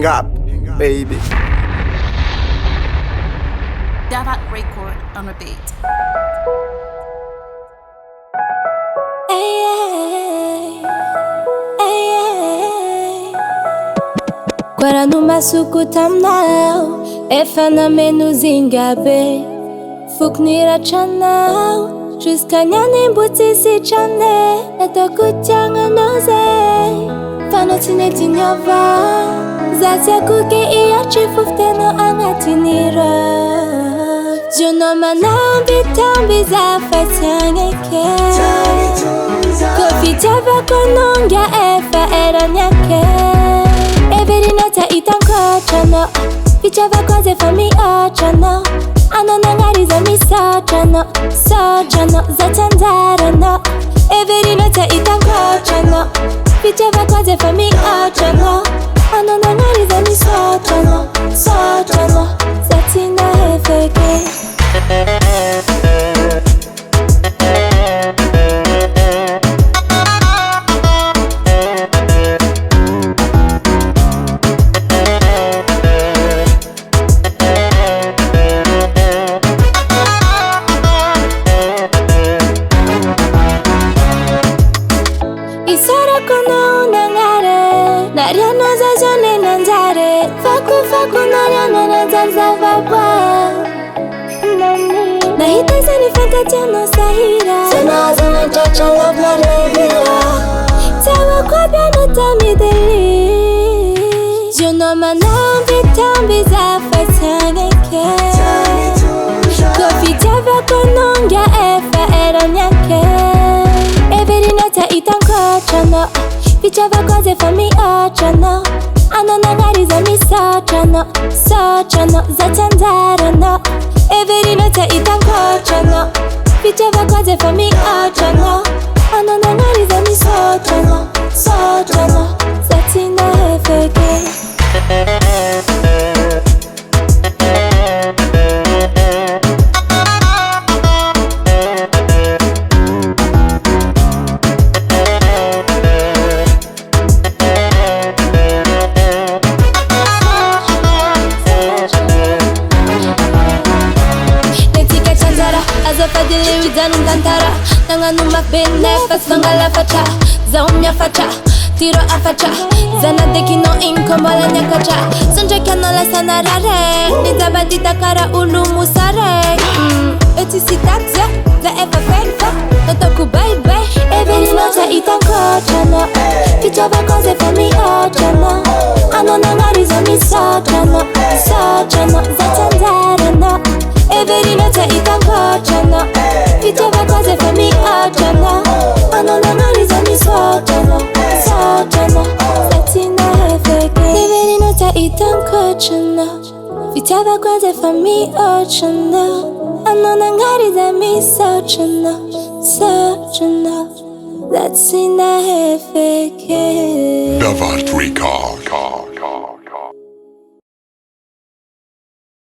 Hang up, baby. Davat record on a beat. Guarda no masuku tamnao Efana menos ingabe Fuknira chanao Jusqu'à nyane mbuti si chane Natoko tianga noze Fano tine tinyava Zatia kuke iya chifufteno angatinira Jono manambi tambi zafa tiangeke Kofi tava konongia efa era nyake Every night I eat and coachano Pichava cose for me ochano Anona ngariza mi sochano Sochano zatandarano Every night I eat and coachano Pichava cose for me ochano Anona ngariza mi sochano Sochano zatina hefeke Nahitaji nifanye tena sahira Tena zana chacha labla revira Tawa kwa biano tamideli Jono manambi tambi zafa tangeke Kofi tava konongia efa era nyake Every night I eat and coachano Pichava cose for me ochano Anona ngariza mi sochano Sochano zatandarano Every night I eat and coachano Pichava cose for me ochano Anona ngariza mi sochano Sochano zatina hefeke Tantara Nanga numa bene Fas vangala facha Zaumia facha Tiro a facha Zana deki no inkomola nyakacha Sonja kianola sana rare Nizabadita kara ulu musare Eti si taxe Za eva fenfa Notoku baby Every night I eat and coachano Pichava cose for me ochano Anona ngariza mi sochano Sochano zatandarano Every night I eat and coachano Pichava cose for me ochano Anona ngariza mi sochano Sochano zatina hefeke Every night I eat and coachano Pichava cose for me ochano Anona ngariza mi sochano Sochano zatina hefeke Davat record.